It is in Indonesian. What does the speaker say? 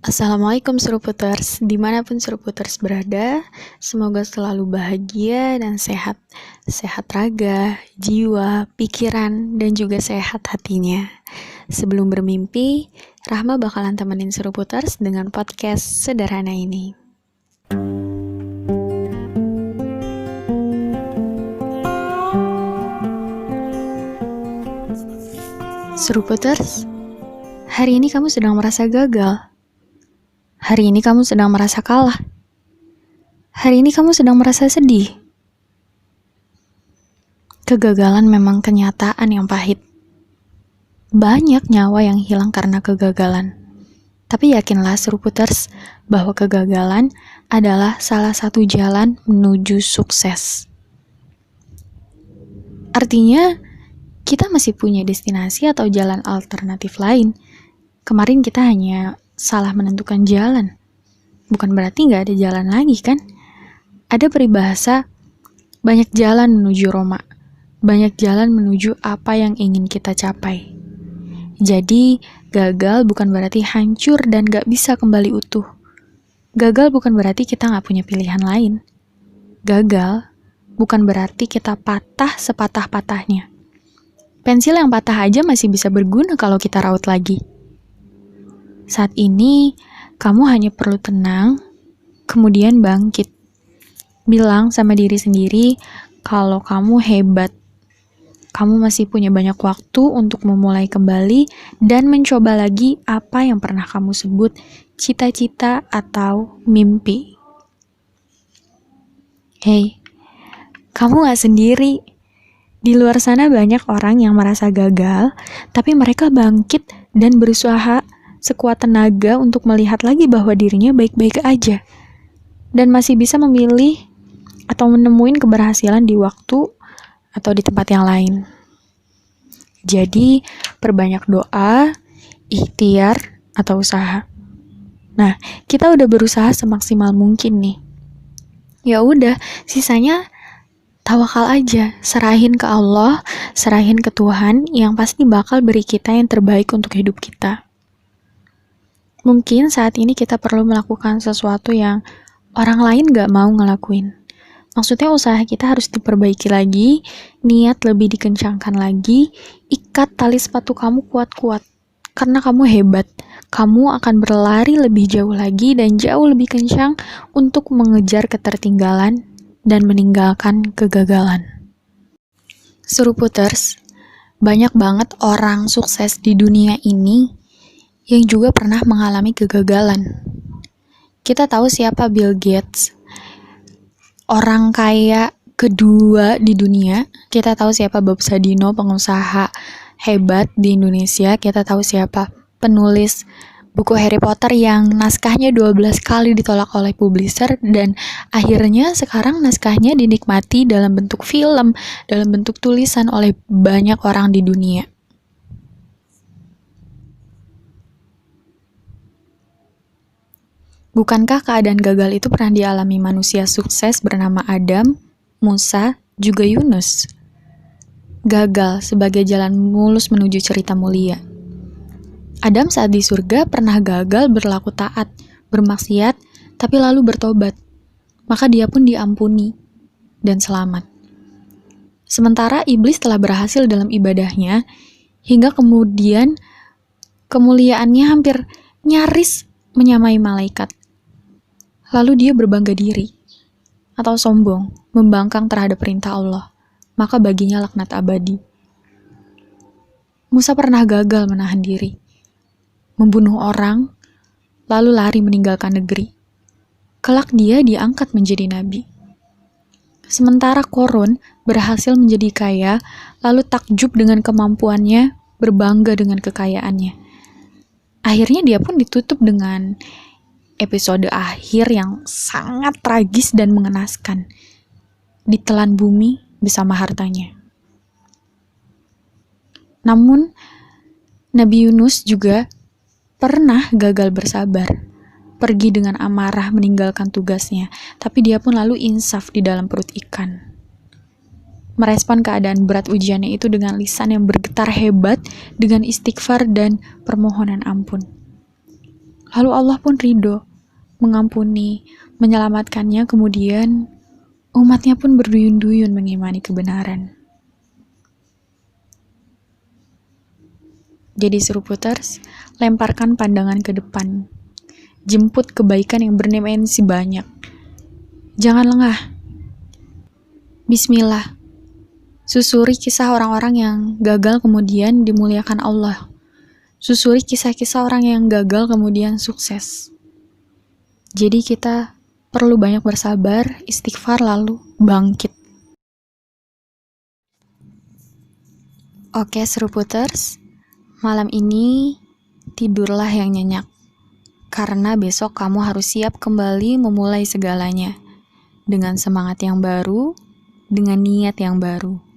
Assalamualaikum Seruputers, dimanapun Seruputers berada, semoga selalu bahagia dan sehat. Sehat raga, jiwa, pikiran, dan juga sehat hatinya. Sebelum bermimpi, Rahma bakalan temenin Seruputers dengan podcast sederhana ini. Seruputers, hari ini kamu sedang merasa gagal. Hari ini kamu sedang merasa kalah. Hari ini kamu sedang merasa sedih. Kegagalan memang kenyataan yang pahit. Banyak nyawa yang hilang karena kegagalan. Tapi yakinlah Seruputers bahwa kegagalan adalah salah satu jalan menuju sukses. Artinya, kita masih punya destinasi atau jalan alternatif lain. Kemarin kita hanya salah menentukan jalan. Bukan berarti gak ada jalan lagi kan? Ada peribahasa, banyak jalan menuju Roma. Banyak jalan menuju apa yang ingin kita capai. Jadi, gagal bukan berarti hancur dan gak bisa kembali utuh. Gagal bukan berarti kita gak punya pilihan lain. Gagal bukan berarti kita patah sepatah-patahnya. Pensil yang patah aja masih bisa berguna kalau kita raut lagi. Saat ini, kamu hanya perlu tenang, kemudian bangkit. Bilang sama diri sendiri kalau kamu hebat. Kamu masih punya banyak waktu untuk memulai kembali dan mencoba lagi apa yang pernah kamu sebut cita-cita atau mimpi. Hei, kamu gak sendiri. Di luar sana banyak orang yang merasa gagal, tapi mereka bangkit dan berusaha sekuat tenaga untuk melihat lagi bahwa dirinya baik-baik aja dan masih bisa memilih atau menemuin keberhasilan di waktu atau di tempat yang lain. Jadi, perbanyak doa, ikhtiar, atau usaha. Nah, kita udah berusaha semaksimal mungkin nih. Ya udah, sisanya tawakal aja, serahin ke Allah, serahin ke Tuhan yang pasti bakal beri kita yang terbaik untuk hidup kita. Mungkin saat ini kita perlu melakukan sesuatu yang orang lain gak mau ngelakuin. Maksudnya usaha kita harus diperbaiki lagi, niat lebih dikencangkan lagi, ikat tali sepatu kamu kuat-kuat. Karena kamu hebat, kamu akan berlari lebih jauh lagi dan jauh lebih kencang untuk mengejar ketertinggalan dan meninggalkan kegagalan. Seruputers, banyak banget orang sukses di dunia ini yang juga pernah mengalami kegagalan. Kita tahu siapa Bill Gates, orang kaya kedua di dunia. Kita tahu siapa Bob Sadino, pengusaha hebat di Indonesia. Kita tahu siapa penulis buku Harry Potter yang naskahnya 12 kali ditolak oleh publisher dan akhirnya sekarang naskahnya dinikmati dalam bentuk film, dalam bentuk tulisan oleh banyak orang di dunia. Bukankah keadaan gagal itu pernah dialami manusia sukses bernama Adam, Musa, juga Yunus? Gagal sebagai jalan mulus menuju cerita mulia. Adam saat di surga pernah gagal berlaku taat, bermaksiat, tapi lalu bertobat. Maka dia pun diampuni dan selamat. Sementara iblis telah berhasil dalam ibadahnya, hingga kemudian kemuliaannya hampir nyaris menyamai malaikat. Lalu dia berbangga diri atau sombong, membangkang terhadap perintah Allah, maka baginya laknat abadi. Musa pernah gagal menahan diri, membunuh orang, lalu lari meninggalkan negeri. Kelak dia diangkat menjadi nabi. Sementara Korun berhasil menjadi kaya, lalu takjub dengan kemampuannya, berbangga dengan kekayaannya. Akhirnya dia pun ditutup dengan episode akhir yang sangat tragis dan mengenaskan. Ditelan bumi bersama hartanya. Namun, Nabi Yunus juga pernah gagal bersabar. Pergi dengan amarah meninggalkan tugasnya, tapi dia pun lalu insaf di dalam perut ikan. Merespon keadaan berat ujiannya itu dengan lisan yang bergetar hebat, dengan istighfar dan permohonan ampun. Lalu Allah pun ridho, mengampuni, menyelamatkannya, kemudian umatnya pun berduyun-duyun mengimani kebenaran. Jadi Seruputers, lemparkan pandangan ke depan. Jemput kebaikan yang berdimensi banyak. Jangan lengah. Bismillah. Susuri kisah orang-orang yang gagal kemudian dimuliakan Allah. Susuri kisah-kisah orang yang gagal kemudian sukses. Jadi kita perlu banyak bersabar, istighfar, lalu bangkit. Oke Seruputers, malam ini tidurlah yang nyenyak. Karena besok kamu harus siap kembali memulai segalanya. Dengan semangat yang baru, dengan niat yang baru.